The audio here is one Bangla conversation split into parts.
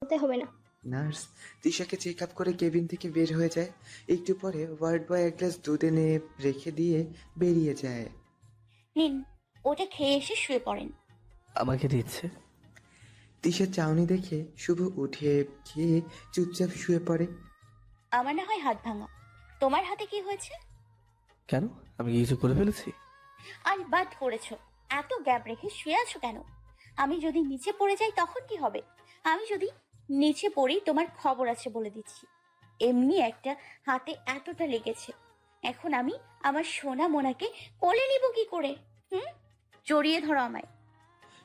হতে হবে না। নার্স তিশাকে চেক আপ করে কেবিন থেকে বের হয়ে যায়। একটু পরে ওয়ার্ড বয় এক গ্লাস দুধ এনে রেখে দিয়ে বেরিয়ে যায়। নিন, ওটা খেয়ে এসে শুয়ে পড়েন। আমাকে দিচ্ছে। তিশার চাউনি দেখে শুভ উঠে খেয়ে চুপচাপ শুয়ে পড়ে। আমার না হয় হাত ভাঙা, তোমার হাতে কি হয়েছে? কেন, আমি কি কিছু করে ফেলেছি? আর বাদ করেছো, এত গ্যাপ রেখে শুয়ে আছো কেন? আমি যদি নিচে পড়ে যাই তখন কি হবে? আমি যদি নিচে পড়ি তোমার খবর আছে বলে দিচ্ছি। এমনি একটা হাতে এতটা লেগেছে, এখন আমি আমার সোনা মোনাকে কোলে নিব কি করে? জড়িয়ে ধরো আমায়।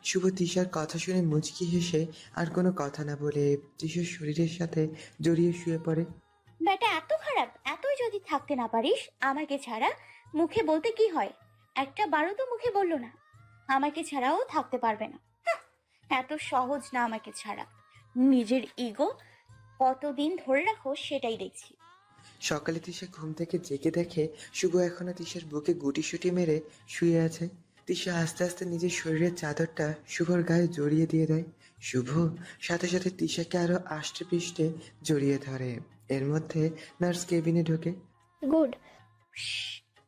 শুভ তিশার কথা শুনে মুচকি হেসে আর কোনো কথা না বলে তিশার শরীরের সাথে জড়িয়ে শুয়ে পড়ে। ব্যাটা এত খারাপ, এতই যদি থাকতে না পারিস আমাকে ছাড়া, মুখে বলতে কি হয়? একটা বারো তো মুখে বললো না আমাকে ছাড়াও থাকতে পারবে না। এত সহজ না আমাকে ছাড়া। নিজের ইগো কতদিন ধরে রাখো সেটাই দেখছি। সকালে তিশা ঘুম থেকে জেগে দেখে শুভ এখনো তিশার বুকে গুটিসুটি মেরে শুয়ে আছে। তিশা আস্তে আস্তে নিজের শরীরের চাদরটা শুভর গায়ে জড়িয়ে দিয়ে দেয়। শুভ সাথে সাথে তিশাকে আরো আষ্টে পৃষ্ঠে জড়িয়ে ধরে। এর মধ্যে নার্স কেবিনে ঢোকে। গুড।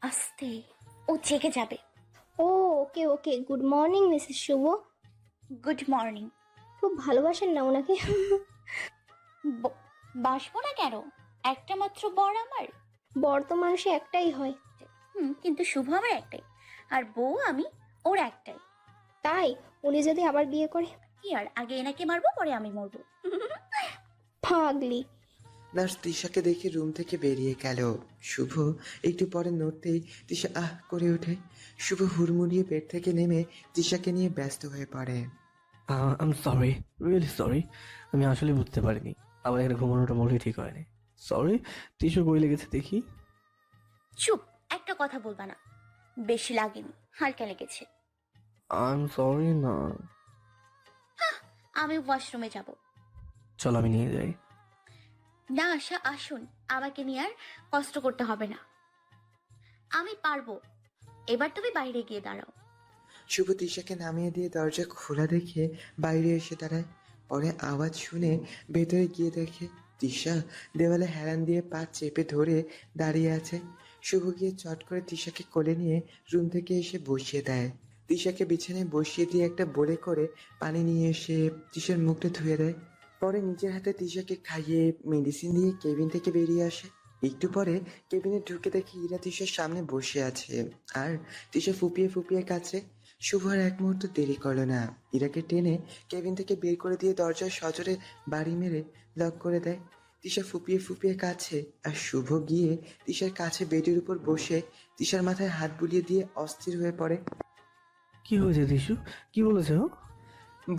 আস্তে, ও জেগে যাবে। ও okay okay, good morning Mrs Shubho. Good morning. খুব ভালোবাসেন না ওনাকে? বাসবো না কেন? একটা মাত্র বর আমার। বর তো মানুষে একটাই হয়। কিন্তু শুভ আমার একটাই, আর বউ আমি ওর একটাই। তাই উনি যদি আবার বিয়ে করে? কি আর, আগে এনাকে মারবো পরে আমি মরবো। পাগলি। নার্স তিশাকে দেখে রুম থেকে বেরিয়ে গেল। শুভ একটু পরে নড়তেই তিশা আহ করে ওঠে। শুভ হুড়মুড়িয়ে বেড থেকে নেমে তিশাকে নিয়ে ব্যস্ত হয়ে পড়ে। আম সরি, রিয়েলি সরি। আমি আসলে বুঝতে পারিনি আমার এখানে ঘুমানোটা মোটেই ঠিক হয়নি। সরি। টিস্যু কই লেগেছে দেখি। চুপ, একটা কথা বলবা না। বেশি লাগেনি, হালকা লেগেছে। আম সরি না। আমি ওয়াশরুমে যাব। চলো আমি নিয়ে যাই। না আশা, আসুন, আমাকে নিয়ে আর কষ্ট করতে হবে না। আমি পারবো। এবার তুমি বাইরে গিয়ে দাঁড়াও। শুভ তিশাকে নামিয়ে দিয়ে দরজা খোলা দেখে বাইরে এসে দাঁড়ায়। পরে আওয়াজ শুনে ভেতরে গিয়ে দেখে তিশা দেওয়ালে হেলান দিয়ে পা চেপে ধরে দাঁড়িয়ে আছে। শুভ গিয়ে চট করে তিশাকে কোলে নিয়ে রুম থেকে এসে বসিয়ে দেয়। তিশাকে বিছানায় বসিয়ে দিয়ে একটা বোলে করে পানি নিয়ে এসে তিশার মুখটা ধুয়ে দেয়। পরে নিজের হাতে তিশাকে খাইয়ে মেডিসিন দিয়ে কেবিন থেকে বেরিয়ে আসে। একটু পরে কেবিনে ঢুকে দেখে ইরা তিশার সামনে বসে আছে আর তিশা ফুপিয়ে ফুপিয়ে কাছে। শুভ আর এক মুহূর্ত দেরি করলো না, ইরাকে টেনে কেবিন থেকে বের করে দিয়ে দরজায় সজোরে বাড়ি মেরে লক করে দেয়। তিশা ফুপিয়ে ফুপিয়ে কাছে আর শুভ গিয়ে তিশার কাছে বেডের উপর বসে তিশার মাথায় হাত বুলিয়ে দিয়ে অস্থির হয়ে পড়ে। কি হয়েছে টিস্যু? কি বলেছে ও?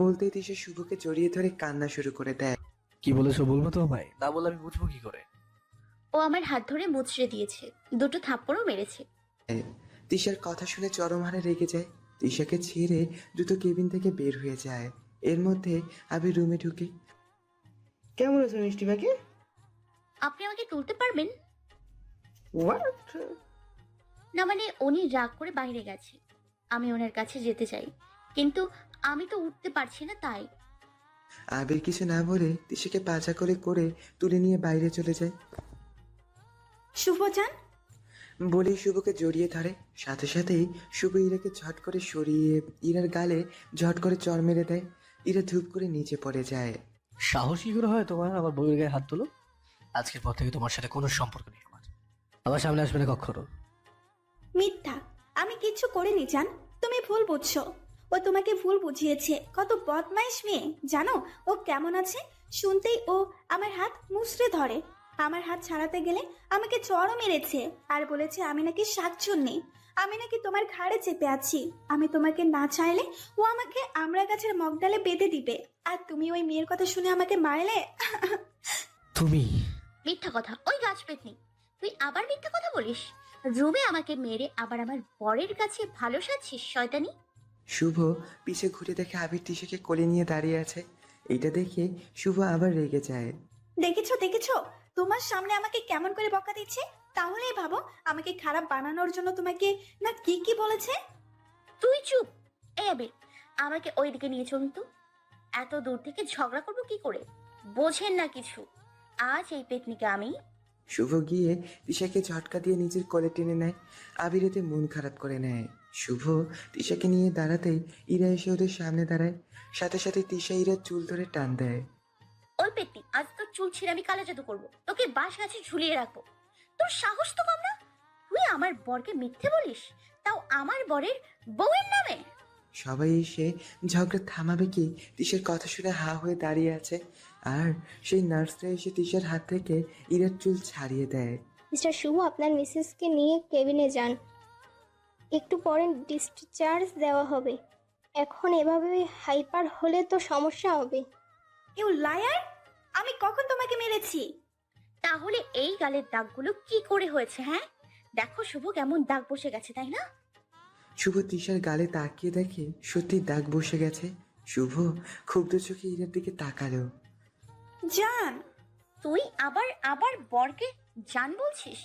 বলতেই তিশা শুভকে জড়িয়ে ধরে কান্না শুরু করে দেয়। কি বলেছো বলবো তো ভাই, না বলে আমি বুঝবো কি করে? ও আমার হাত ধরে মুচড়ে দিয়েছে, দুটো থাপ্পড়ও মেরেছে। তিশার কথা শুনে চরম হারে রেগে যায়। তিশাকে ছেড়ে দ্রুত কেবিন থেকে বের হয়ে যায়। এর মধ্যে আবির রুমে ঢুকে। কেমন আছো মিষ্টি পাখি? আপনি আমাকে তুলতে পারবেন হোয়াট? না? মানে উনি রাগ করে বাইরে গেছে, আমি ওনার কাছে যেতে চাই, কিন্তু আমি তো উঠতে পারছি না তাই। আবির কিছু না বলে তিশাকে পাজা করে করে তুলে নিয়ে বাইরে চলে যায়। শুভজান, বলেই শুভকে জড়িয়ে ধরে। সাথে সাথেই শুভ ইরাকে ঝট করে সরিয়ে ইরার গালে ঝট করে চড় মেরে দেয়। ইরা ধূপ করে নিচে পড়ে যায়। সাহস কি করে হয় তোমার আমার বউয়ের গায়ে হাত তোলো? আজকের পর থেকে তোমার সাথে কোনো সম্পর্ক নেই আমার। আমার সামনে আসবে না কখনো। মিথ্যা, আমি কিচ্ছু করিনি জান, তুমি ভুল বুঝছো। ও তোমাকে ভুল বুঝিয়েছে। কত বদমাইশ মেয়ে জানো ও কেমন আছে? শুনতেই ও আমার হাত মুচড়ে ধরে, আমার হাত ছাড়াতে গেলে আমাকে চড়ও মেরেছে আর বলেছে আমি নাকি শাকচুন্নি, আমি নাকি তোমার ঘাড়ে চেপে আছি, আমি তোমাকে না চাইলে ও আমাকে আমড়া গাছের মগডালে বেঁধে দিবে, আর তুমি ওই মেয়ের কথা শুনে আমাকে মারলে। তুমি মিথ্যা কথা, ওই গাছ পেতনি, তুই আবার মিথ্যা কথা বলিস? রুমে আমাকে মেরে আবার আমার বরের কাছে ভালো সাজছিস শয়তানি। শুভ পিছে ঘুরে দেখে আবির তিশাকে কোলে নিয়ে দাঁড়িয়ে আছে। এটা দেখে শুভ আবার রেগে যায়। দেখেছো দেখেছো, তোমার সামনে আমাকে কেমন করে বকা দিচ্ছে, তাহলেই ভাবো আমাকে খারাপ বানানোর জন্য তোমাকে না কি কি বলেছে। তুই চুপ। এই আবির, আমাকে ওইদিকে নিয়ে চলুন তো। এত দূর থেকে ঝগড়া করবো কি করে? বোঝেন না কিছু। আজ এই পেতনিকে আমি। শুভ গিয়ে তিশাকে ঝটকা দিয়ে নিজের কোলে টেনে নেয়। আবির এতে মন খারাপ করে নেয়। শুভ তিশাকে নিয়ে দাঁড়াতেই ইরা এসে ওদের সামনে দাঁড়ায়। সাথে সাথে তিশা ইরার চুল ধরে টান দেয়। ওই পেতনি, আজ তোর চুল ছিঁড়ে আমি কালো জাদু করবো, তোকে বাঁশ গাছে ঝুলিয়ে রাখবো। তোর সাহস তো কম না? তুই আমার বরকে মিথ্যে বলিস, তাও আমার বরের বউয়ের নামে। সবাই এসে ঝগড়া থামাবে কি তিশার কথা শুনে হা হয়ে দাঁড়িয়ে আছে। আর সেই নার্সরা এসে তিশার হাত থেকে ইরার চুল ছাড়িয়ে দেয়। মিস্টার শুভ, আপনার মিসেসকে নিয়ে কেবিনে যান, একটু পরে ডিসচার্জ দেওয়া হবে। এখন এভাবে হাইপার হলে তো সমস্যা হবে। You liar! আমি কখন তোমাকে মেরেছি? তাহলে এই গালের দাগগুলো কি করে হয়েছে? হ্যাঁ, দেখো শুভ কেমন দাগ বসে গেছে, তাই না? শুভ তিশার গালে তাকিয়ে দেখে সত্যি দাগ বসে গেছে। শুভ ক্ষুব্ধ চোখে ইরার দিকে তাকালো। জান, তুই আবার আবার বরকে জান বলছিস?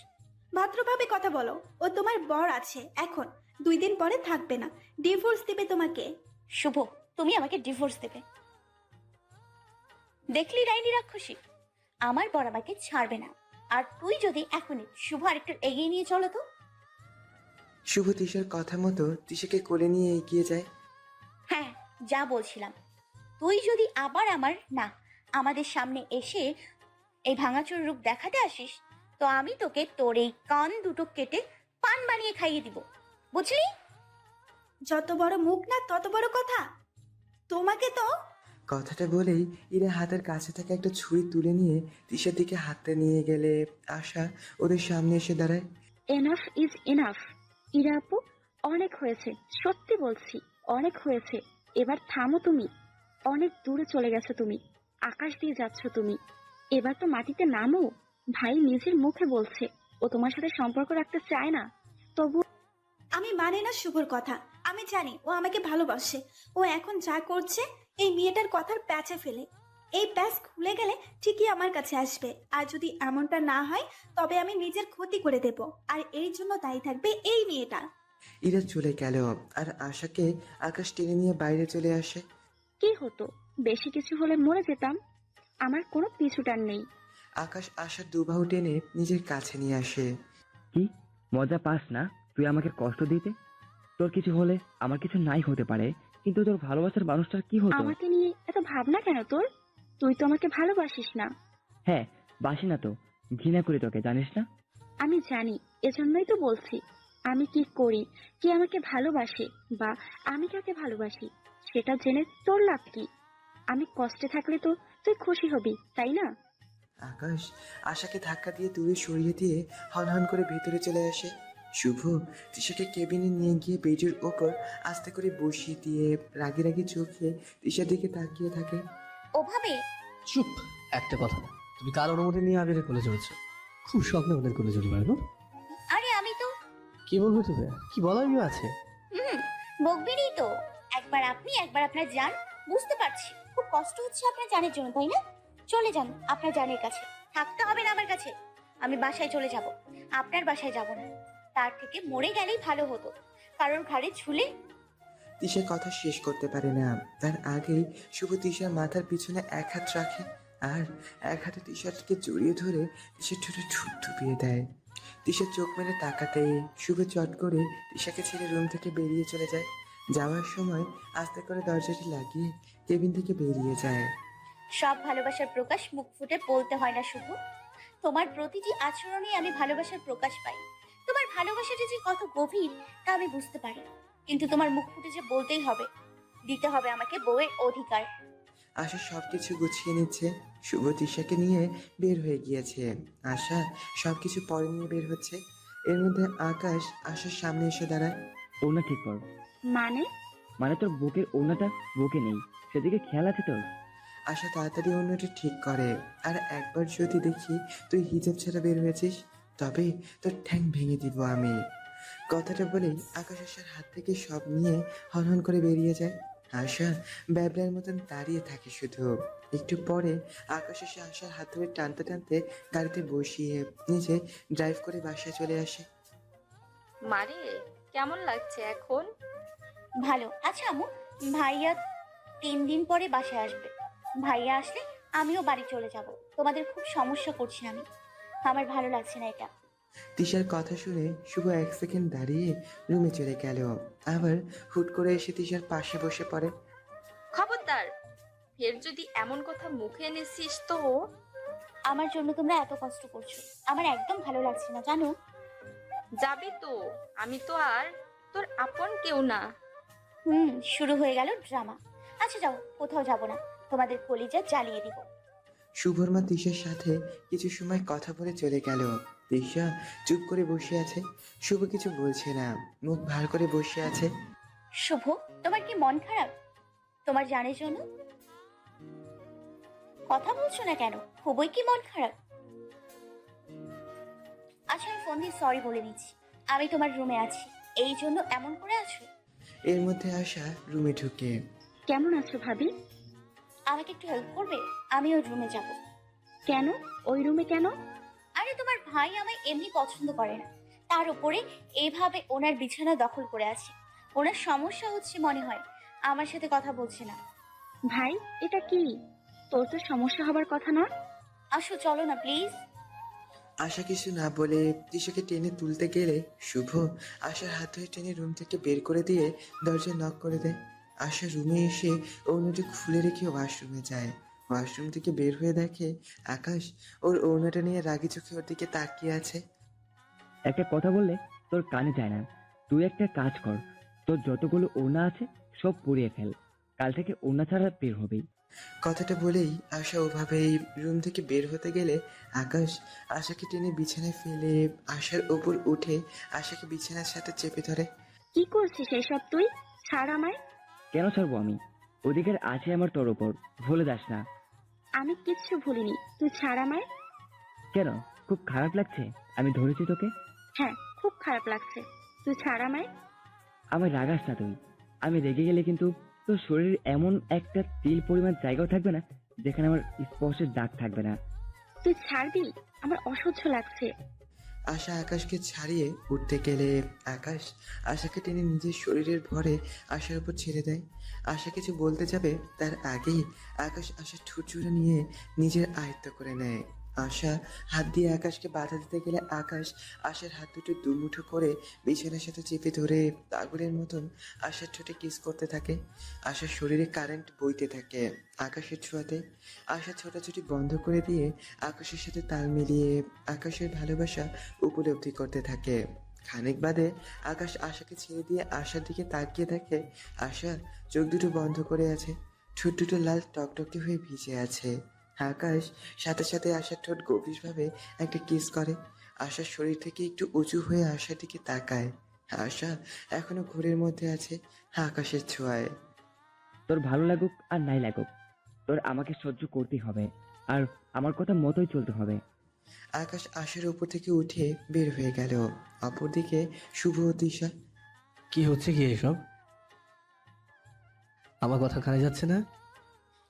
ভদ্রভাবে কথা বলো। ও তোমার বর আছে এখন, 2 দিন পরে থাকবে না, ডিভোর্স দেবে তোমাকে। শুভ, তুমি আমাকে ডিভোর্স দেবে? দেখলি ডাইনি রাক্ষসী, আমার বর আমাকে ছাড়বে না। আর তুই যদি এখনই শুভ আরেকটু এগিয়ে নিয়ে চলো তো। শুভ তিশার কথা মতো তিশাকে কোলে নিয়ে এগিয়ে যায়। হ্যাঁ, যা বলছিলাম, তুই যদি আবার আমাদের সামনে এসে এই ভাঙাচোর রূপ দেখাতে আসিস, তো আমি তোকে তোর এই কান দুটো কেটে পান বানিয়ে খাইয়ে দিব, বুঝলি? যত বড় মুখ না তত বড় কথা। তোমাকে তো। কথাটা বলেই ইরা হাতের কাছে থেকে একটা ছুরি তুলে নিয়ে তিশার দিকে হাতটা নিয়ে গেলে আশা ওদের সামনে এসে দাঁড়ায়। Enough is enough. ইরা আপু, অনেক হয়েছে, সত্যি বলছি অনেক হয়েছে। এবার থামো তুমি। অনেক দূরে চলে গেছো তুমি, আকাশ দিয়ে যাচ্ছ তুমি। এবার তো মাটিতে নামো। ভাই নিজের মুখে বলছে ও তোমার সাথে সম্পর্ক রাখতে চায় না, তবু আমি মানি না শুভর কথা। আমি জানি ও আমাকে ভালোবাসে। ও এখন যা করছে এই মেয়েটার কথার প্যাচে ফেলে। এই প্যাচ খুলে গেলে ঠিকই আমার কাছে আসবে। আর যদি এমনটা না হয় তবে আমি নিজের ক্ষতি করে দেব। আর এই জন্য দায়ী থাকবে এই মেয়েটা। ইরা চলে গেল আর আশাকে আকাশ টেনে নিয়ে বাইরে চলে আসে। কি হতো, বেশি কিছু হলে মরে যেতাম। আমার কোনো পিছুটান নেই। আকাশ আশার দুবাহু টেনে নিজের কাছে নিয়ে আসে। কি মজা পাস না তুই আমাকে কষ্ট দিতে? তোর কিছু হলে আমার কিছু নাই হতে পারে, কিন্তু তোর ভালোবাসার মানুষটার কি হতো? আমাকে নিয়ে এত ভাবনা কেন তোর? তুই তো আমাকে ভালোবাসিস না। হ্যাঁ, বাসি না তো, ঘৃণা করি তোকে, জানিস না? আমি জানি, এজন্যই তো বলছি আমি কি করি, কে আমাকে ভালোবাসে বা আমি কাকে ভালোবাসি সেটা জেনে তোর লাভ কি? আমি কষ্টে থাকলে তো তুই খুশি হবি, তাই না? আকাশ আশাকে ধাক্কা দিয়ে দূরে সরিয়ে দিয়ে হনহন করে ভেতরে চলে আসে। শুভ তিশাকে কেবিনে নিয়ে গিয়ে বেডের ওপর আস্তে করে বসিয়ে দিয়ে রাগি রাগি চোখে তিশার দিকে তাকিয়ে থাকে। ওভাবে চুপ, একটা কথা না। তুমি কার অনুমতি নিয়ে আবিরের কোলে চলেছো? খুব স্বপ্নে ওদের কোলে চলে পারবো। আরে আমি তো কি বলবো তুমি? কি বলার ইয়ে আছে? বকবেনই তো। একবার আপনি একবার আপনার জান। বুঝতে পারছি খুব কষ্ট হচ্ছে আপনার জানের জন্য, তাই না? চলে যান আপনার জানের কাছে, থাকতে হবে না আমার কাছে। আমি বাসায় চলে যাব, আপনার বাসায় যাব না। তার থেকে মরে গেলেই ভালো হতো, কারোর ঘাড়ে ঝুলে। তিশা কথা শেষ করতে পারে না, তার আগেই শুভ তিশার মাথার পিছনে এক হাত রাখে আর এক হাতে তিশাকে জড়িয়ে ধরে তিশার ঠোঁটে থুপিয়ে দেয়। তিশার চোখ মেলে তাকাতেই শুভ চট করে তিশাকে ছেড়ে রুম থেকে বেরিয়ে চলে যায়। যাওয়ার সময় আস্তে করে দরজাটি লাগিয়ে কেবিন থেকে বেরিয়ে যায়। সব ভালোবাসার প্রকাশ মুখ ফুটে বলতে হয় না শুভ। তোমার প্রতিটি আচরণে আমি ভালোবাসার প্রকাশ পাই। তোমার ভালোবাসাটা যে কত গভীর তা আমি বুঝতে পারি। কিন্তু তোমার মুখ ফুটে যে বলতেই হবে, দিতে হবে আমাকে বউয়ের অধিকার। আশা সবকিছু গুছিয়ে নিচ্ছে। শুভ তিশাকে নিয়ে বের হয়ে গিয়েছে। আশা সবকিছু পরে নিয়ে বের হচ্ছে। এর মধ্যে আকাশ আশার সামনে এসে দাঁড়ায়। ওড়না ঠিক কর। মানে? মানে তোর বুকের ওড়নাটা বুকে নেই, সেদিকে খেয়াল আছে তোর? আশা তাড়াতাড়ি অন্যটা ঠিক করে। আর একবার যদি দেখি তুই হিজাব ছাড়া বের হয়েছিস, তবে তোর ঠ্যাং ভেঙে দিব আমি। কথাটা বলেই আকাশ আশার হাত থেকে সব নিয়ে হনহন করে বেরিয়ে যায়। আশা ব্যাবলার মতন দাঁড়িয়ে থাকে শুধু। একটু পরে আকাশ এসে আশার হাত ধরে টানতে টানতে গাড়িতে বসিয়ে নিজে ড্রাইভ করে বাসায় চলে আসে। মারে, কেমন লাগছে এখন? ভালো। আচ্ছা আম্মু, ভাইয়া 3 দিন পরে বাসায় আসবে। ভাইয়া আসলে আমিও বাড়ি চলে যাব। তোমাদের খুব সমস্যা করছি আমি। আমার ভালো লাগছে না এটা। তিশার কথা শুনে শুভ 1 সেকেন্ড দাঁড়িয়ে রুমে চলে গেল। আবার হুট করে এসে তিশার পাশে বসে পড়ে। খবরদার, ফের যদি এমন কথা মুখে এনেছিস তো। আমার জন্য তোমরা এত কষ্ট করছো, আমার একদম ভালো লাগছে না জানো। যাবি তো? আমি তো আর তোর আপন কেউ না। শুরু হয়ে গেল ড্রামা। আচ্ছা যাও, কোথাও যাব না, তোমাদের কলিজা জ্বালিয়ে দিব। শুভর মা তিশার সাথে কিছু সময় কথা বলে চলে গেল। তিশা চুপ করে বসে আছে। শুভ কিছু বলছে না, মুখ ভার করে বসে আছে। শুভ, তোমার কি মন খারাপ? তোমার জানের জন্য কথা বলছো না কেন? খুবই কি মন খারাপ? আচ্ছা আমি ফোন দিয়ে সরি বলে নিচ্ছি। আমি তোমার রুমে আছি, এই জন্য এমন করে আছো। এর মধ্যে আশা রুমে ঢুকে। কেমন আছো ভাবি? আমাকে একটু হেল্প করবে? আমি ওই রুমে যাব। কেন? ওই রুমে কেন? আরে তোমার ভাই আমায় এমনি পছন্দ করে না, তার উপরে এইভাবে ওনার বিছানা দখল করে আছে। ওনার সমস্যা হচ্ছে মনে হয়, আমার সাথে কথা বলছে না। ভাই, এটা কি? তোর তো সমস্যা হবার কথা না। আসো, চলো না প্লিজ। আশা কিছু না বলে তিশাকে টেনে তুলতে গেলে শুভ আশার হাত ধরে টেনে রুম থেকে বের করে দিয়ে দরজা নক করে দেয়। আশা রুমে এসে ওড়নাটি খুলে রেখে ওয়াশরুমে যায়। ওয়াশরুম থেকে বের হয়ে দেখে আকাশ ওর ওড়নাটা নিয়ে রাগি চোখে ওর দিকে তাকিয়ে আছে। একটা কথা বললে তোর কানে যায় না। তুই একটা কাজ কর, তোর যতগুলো ওড়না আছে সব পুড়িয়ে ফেল। কাল থেকে ওড়না ছাড়া বের হবেই। কথাটা বলেই আশা ওভাবেই রুম থেকে বের হতে গেলে আকাশ আশাকে টেনে বিছানায় ফেলে আশার ওপর উঠে আশাকে বিছানার সাথে চেপে ধরে। কি করছিস এসব তুই? ছাড় আমায়। কেন ছাড়বো আমি? অধিকার আছে আমার তোর ওপর, ভুলে যাস না। আমি কিচ্ছু ভুলিনি, তুই ছাড় আমায়। কেন, খুব খারাপ লাগছে আমি ধরেছি তোকে? হ্যাঁ, খুব খারাপ লাগছে, তুই ছাড় আমায়। আমার রাগাস না তুই। আমি রেগে গেলে কিন্তু তোর শরীরে এমন একটা তিল পরিমাণ জায়গাও থাকবে না যেখানে আমার স্পর্শের দাগ থাকবে না। তুই ছাড়বি? আমার অসহ্য লাগছে। আশা আকাশকে ছাড়িয়ে উঠতে গেলে আকাশ আশাকে টেনে নিজের শরীরের ভরে আশার উপর ছেড়ে দেয়। আশা কিছু বলতে যাবে তার আগেই আকাশ আশার ঠোঁট জুড়ে নিয়ে নিজের আয়ত্ত করে নেয়। আশা হাত দিয়ে আকাশকে বাধা দিতে গেলে আকাশ আশার হাত দুটো দুমুঠো করে বিছানার সাথে চেপে ধরে পাগলের মতন আশার ঠোঁটে কিস করতে থাকে। আশার শরীরে কারেন্ট বইতে থাকে আকাশের ছোঁয়াতে। আশা ছোটাছুটি বন্ধ করে দিয়ে আকাশের সাথে তাল মিলিয়ে আকাশের ভালোবাসা উপলব্ধি করতে থাকে। খানিক বাদে আকাশ আশাকে ছেড়ে দিয়ে আশার দিকে তাকিয়ে দেখে আশা চোখ দুটো বন্ধ করে আছে, ঠোঁট দুটো লাল টকটকে হয়ে ভিজে আছে। আকাশ সাথে সাথে আশার ঠোঁট গভীরভাবে একটা কিস করে। আশার শরীর থেকে একটু উঁচু হয়ে আশার দিকে তাকায়। আশা এখনো ঘোরের মধ্যে আছে আকাশের ছোঁয়ায়। তোর ভালো লাগুক আর নাই লাগুক, তোর আমাকে সহ্য করতেই হবে, আর আমার কথা মতোই চলতে হবে। আকাশ আশার উপর থেকে উঠে বের হয়ে গেল। অপরদিকে শুভ ও তিশা। কি হচ্ছে কি এসব? আমার কথা কানে যাচ্ছে না?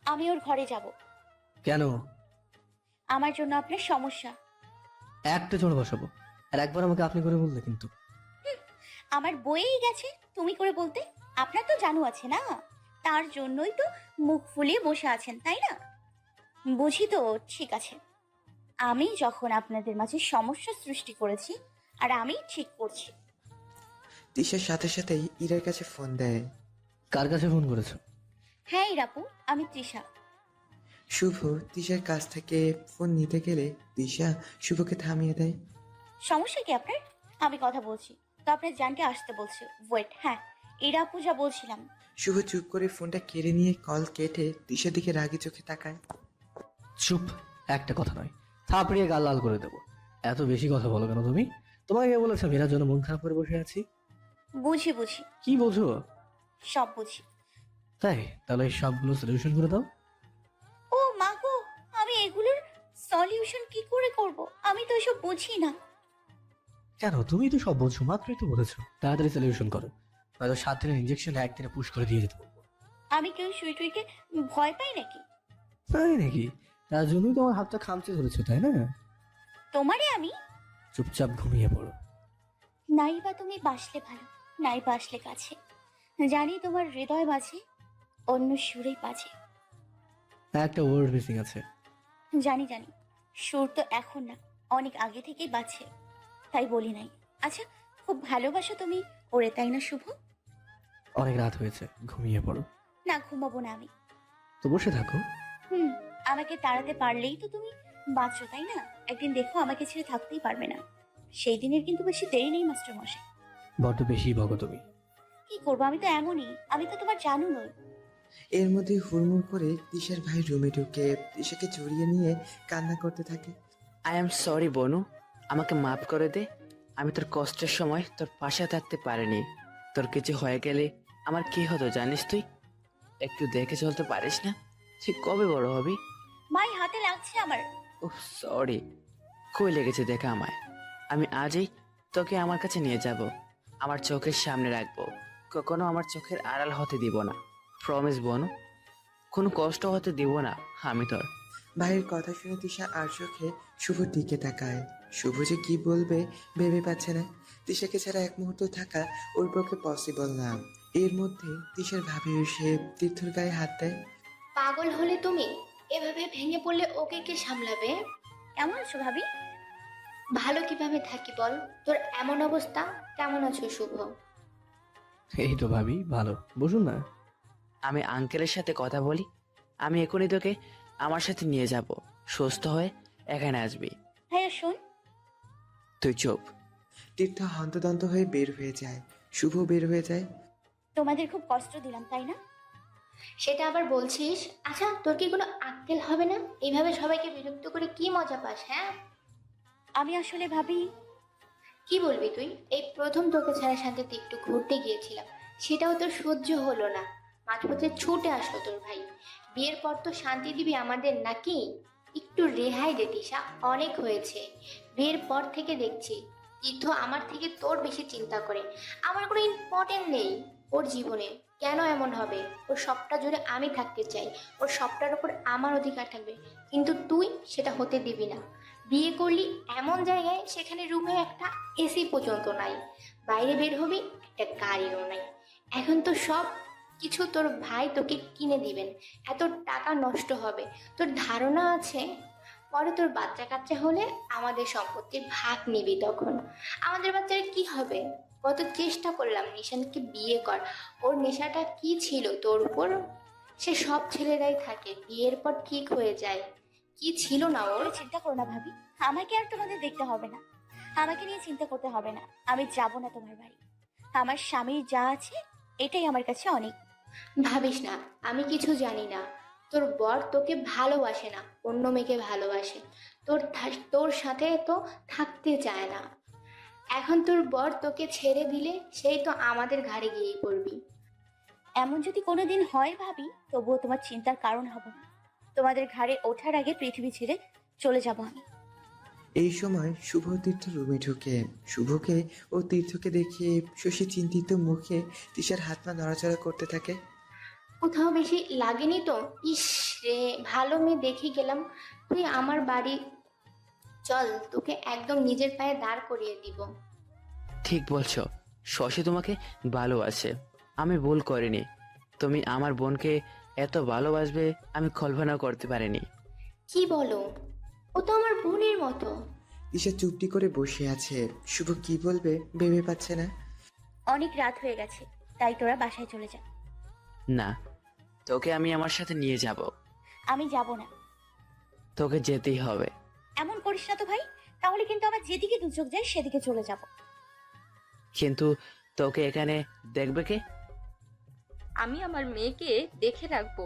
আমি ওর ঘরে যাব। কেন? আমার জন্য আপনার সমস্যা। একটা জোড়া বসাবো, আর একবার আমাকে আপনি করে বললে কিন্তু। আমার বইয়েই গেছে তুমি করে বলতে। আপনার তো জানু আছে না, তার জন্যই তো মুখ ফুলিয়ে বসে আছেন তাই না? বুঝি তো, ঠিক আছে। আমি যখন আপনাদের মাঝে সমস্যা সৃষ্টি করেছি আর আমি ঠিক করছি। তিশার সাথে সাথেই ইরার কাছে ফোন দেয়। কার কাছে ফোন করেছো? হ্যাঁ ইরাপু, আমি তৃষা। শুভ তিশার কাছ থেকে ফোন নিতে গেলে তিশা শুভকে থামিয়ে দেয়। সমস্যা কি আপনার? আমি কথা বলছি তো আপনার জানকে আসতে বলছি। ওয়েট, হ্যাঁ ইরাপু যা বলছিলাম। শুভ চুপ করে ফোনটা কেড়ে নিয়ে কল কেটে তিশার দিকে রাগি চোখে তাকায়। চুপ, একটা কথা নয়, থাপড়িয়ে গাল লাল করে দেবো। এত বেশি কথা বলো কেন তুমি? তোমাকে কে বলেছে মেয়েরার জন্য মন খারাপ করে বসে আছি? বুঝি বুঝি, কি বোঝো? সব বুঝি। তাই তাহলে এই সবগুলো সলিউশন করে দাও। ও মা গো, আমি এগুলোর সলিউশন কি করে করব? আমি তো এসব বুঝি না। কেন? তুমি তো সব বোঝো, মাত্রই তো বলেছো। তাড়াতাড়ি সলিউশন করো, হয়তো 7 দিনের ইঞ্জেকশন একদিনে পুশ করে দিয়ে যেতে পারবো। আমি কেউ সুইটুইকে ভয় পাই নাকি? তাই নাকি? তার জন্যই তোমার হাতটা খামচে ধরেছো তাই না? তোমারে আমি চুপচাপ ঘুমিয়ে পড়ো। নাই বা তুমি বাসলে ভালো, নাই বাসলে কাছে। জানি তোমার হৃদয় মাঝে অন্য সুরেই বাজে। একটা ওয়ার্ড মিসিং আছে। জানি জানি, সুর তো এখন না, অনেক আগে থেকেই বাজছে, তাই বলি নাই। আচ্ছা, খুব ভালোবাসো তুমি ওরে, তাই না শুভ? অনেক রাত হয়েছে, ঘুমিয়ে পড়ো। না, ঘুমাবো না আমি। তো বসে থাকো। হুম, আমাকে তাড়াতে পারলেই তো তুমি বাঁচো, তাই না? একদিন দেখো আমাকে ছেড়ে থাকতেই পারবে না, সেই দিনের কিন্তু বেশি দেরি নেই মাস্টার মশাই। বড্ড বেশি ভগো তুমি। কি করবো, আমি তো এমনই, আমি তো তোমার জানু নই। এর মধ্যে হুড়মুড় করে তিশার ভাই রুমে ঢুকে তিশাকে জড়িয়ে নিয়ে কান্না করতে থাকে। আই এম সরি বনু, আমাকে মাফ করে দে। আমি তোর কষ্টের সময় তোর পাশে থাকতে পারিনি। তোর কিছু হয়ে গেলে আমার কি হতো জানিস তুই? একটু দেখে চলতে পারিস না? তুই কবে বড় হবি? মাই হাতে লাগছে আমার। ওহ সরি, কই লেগেছে দেখা আমায়। আমি আজই তোকে আমার কাছে নিয়ে যাব, আমার চোখের সামনে রাখবো, কখনো আমার চোখের আড়াল হতে দিব না। প্রমিস বনু, কোনো কষ্ট হতে দিব না আমি তোর। ভাইয়ের কথা শুনে তিশা আর চোখে শুভর দিকে তাকায়। শুভ যে কি বলবে ভেবে পাচ্ছে না। তিশাকে ছাড়া এক মুহূর্ত থাকা ওর পক্ষে পসিবল না। এর মধ্যে তিশার ভাবে এসে তীর্থর গায়ে হাত দেয়। পাগল হলে তুমি? এভাবে ভেঙে পড়লে ওকে কে সামলাবে? কেমন আছো ভাবি? ভালো কিভাবে থাকি বল? তোর এমন অবস্থা, কেমন আছো শুভ? এই তো ভাবি ভালো, বসুন না। আমি আঙ্কেলের সাথে কথা বলি, আমি এখনই তোকে আমার সাথে নিয়ে যাব, সুস্থ হয়ে এখানে আসবি। হ্যাঁ শোন। তুই চুপ। তীর্থ হন্তদন্ত হয়ে বের হয়ে যায়, শুভ বের হয়ে যায়। তোমাদের খুব কষ্ট দিলাম, তাই না? সেটা আবার বলছিস? আচ্ছা, তোর কি কোনো আক্কেল হবে না? এইভাবে সবাইকে বিরক্ত করে কি মজা পাস? হ্যাঁ, আমি আসলে ভাবি। কি বলবি তুই? এই প্রথম তোকে ছাড়া শান্তিতে একটু ঘুরতে গিয়েছিলাম, সেটাও তোর সহ্য হলো না। মাঝপথে ছুটে আসলো তোর ভাই। বিয়ের পর তো শান্তি দিবি আমাদের নাকি? একটু রেহাই দে তিশা, অনেক হয়েছে। বিয়ের পর থেকে দেখছি তীর্থ আমার থেকে তোর বেশি চিন্তা করে। আমার কোনো ইম্পর্টেন্ট নেই ওর জীবনে। কেন এমন হবে? ওর সবটা জুড়ে আমি থাকতে চাই, ওর সবটার উপর আমার অধিকার থাকবে। কিন্তু তুই সেটা হতে দিবি না। বিয়ে করলি এমন জায়গায়, সেখানে রুমে একটা এসি পর্যন্ত নাই, বাইরে বের হবি একটা গাড়িও নাই। এখন তো সব কিছু তোর ভাই তোকে কিনে দিবেন, এত টাকা নষ্ট হবে। তোর ধারণা আছে পরে তোর বাচ্চা কাচ্চা হলে আমাদের সম্পত্তির ভাগ নিবি? তখন আমাদের বাচ্চার কি হবে? কত চেষ্টা করলাম নিশানকে বিয়ে কর, ওর নেশাটা কি ছিল তোর উপর? সে সব ছেলেরাই থাকে, বিয়ের পর ঠিক হয়ে যায়। কি ছিল না ওর? তুমি চিন্তা করো না ভাবি, আমাকে আর তোমাদের দেখতে হবে না, আমাকে নিয়ে চিন্তা করতে হবে না। আমি যাব না তোমার বাড়ি, আমার স্বামীর যা আছে এটাই আমার কাছে অনেক। ভাবিস না আমি কিছু জানি না। তোর বর তোকে ভালোবাসে না, অন্য মেয়েকে ভালোবাসে। তোর সাথে তো থাকতে চায় না। এখন তোর বর তোকে ছেড়ে দিলে সেই তো আমাদের ঘাড়ে গিয়েই পড়বি। এমন যদি কোনোদিন হয় ভাবি, তবুও তোমার চিন্তার কারণ হব না। তোমাদের ঘাড়ে ওঠার আগে পৃথিবী ছেড়ে চলে যাব আমি। এই সময় শুভ তীর্থ রুমে ঢুকে শুভকে ও তীর্থকে দেখে শশী চিন্তিত মুখে তিশার হাত পা নড়াচড়া করতে থাকে। কোথাও বেশি লাগেনি তো? ইস রে, ভালো মেয়ে দেখে গেলাম। তুই আমার বাড়ি চল, তোকে একদম নিজের পায়ে দাঁড় করিয়ে দিব। ঠিক বলছো, শশী তোমাকে ভালোবাসে, আমি ভুল করিনি। তুমি আমার বোনকে এত ভালোবাসবে আমি কল্পনা করতে পারিনি। কি বলো? ও তো আমার বোনের মতো। তিশা চুপটি করে বসে আছে, শুভ কি বলবে ভেবে পাচ্ছে না। অনেক রাত হয়ে গেছে, তাই তোরা বাসায় চলে যা। না, তোকে আমি আমার সাথে নিয়ে যাব। আমি যাব না। তোকে যেতেই হবে। এমন করিস না তো ভাই, তাহলে কিন্তু আমার যেদিকে দু চোখ যায় সেদিকে চলে যাব। কিন্তু তোকে এখানে দেখবে কে? আমি আমার মেয়েকে দেখে রাখবো,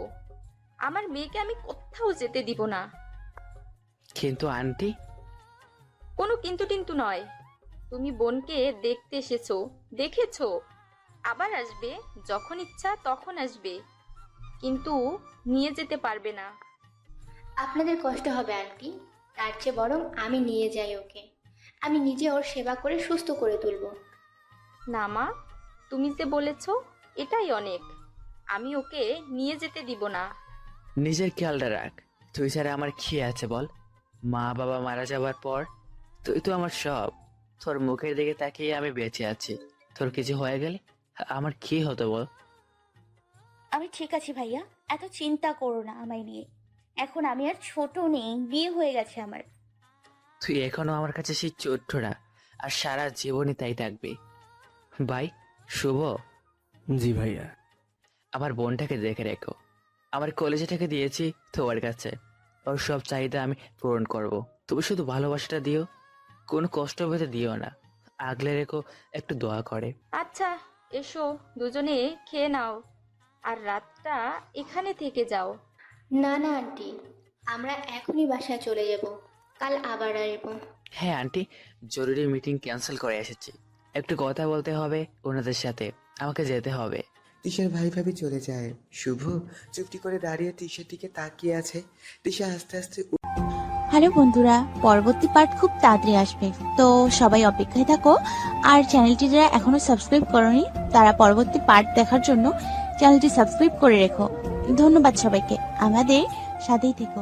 আমার মেয়েকে আমি কোথাও যেতে দিব না। কিন্তু আন্টি। কোনো কিন্তু টিন্তু নয়। তুমি বোনকে দেখতে এসেছো, দেখেছো, আবার আসবে, যখন ইচ্ছা তখন আসবে, কিন্তু নিয়ে যেতে পারবে না। আপনাদের কষ্ট হবে আন্টি, তার চেয়ে বরং আমি নিয়ে যাই ওকে। আমি নিজে ওর সেবা করে সুস্থ করে তুলবো। না মা, তুমি যে বলেছো এটাই অনেক। আমি ওকে নিয়ে যেতে দিব না। নিজের খেয়ালটা রাখ। তুই ছাড়া আমার কি আছে বল? মা বাবা মারা যাবার পর তুই তো আমার সব। তোর মুখের দিকে তাকিয়ে আমি বেঁচে আছি, তোর কিছু হয়ে গেলে আমার কি হতো বল? আমি ঠিক আছি ভাইয়া, এত চিন্তা করো না আমায় নিয়ে। এখন আমি আর ছোট নেই, বিয়ে হয়ে গেছে আমার। তুই এখনো আমার কাছে সেই ছোট্টরা, আর সারা জীবনই তাই থাকবি। ভাই শুভ, জি ভাইয়া। আমার বোনটাকে দেখে রেখো। আমার কলেজটাকে দিয়েছি তোমার কাছে, ওর সব চাহিদা আমি পূরণ করব। তুমি শুধু ভালোবাসাটা দিও, কোনো কষ্ট পেতে দিও না। আগলে রেখো, একটু দোয়া করে। আচ্ছা এসো, দুজনে খেয়ে নাও, আর রাতটা এখানে থেকে যাও। না না আন্টি, আমরা এখনই বাসায় চলে যাব, কাল আবার আসবো। হ্যাঁ আন্টি, জরুরি মিটিং ক্যান্সেল করে এসেছি, একটু কথা বলতে হবে ওনাদের সাথে, আমাকে যেতে হবে। তিশার ভাই ভাবি চলে যায়। শুভ চুপটি করে দাঁড়িয়ে তিশার দিকে তাকিয়ে আছে। তিশা আস্তে আস্তে হ্যালো বন্ধুরা, পরবর্তী পার্ট খুব তাড়াতাড়ি আসবে, তো সবাই অপেক্ষায় থাকো। আর চ্যানেলটি যারা এখনো সাবস্ক্রাইব করনি তারা পরবর্তী পার্ট দেখার জন্য চ্যানেলটি সাবস্ক্রাইব করে রেখো। ধন্যবাদ সবাইকে, আমাদের সাথেই থেকো।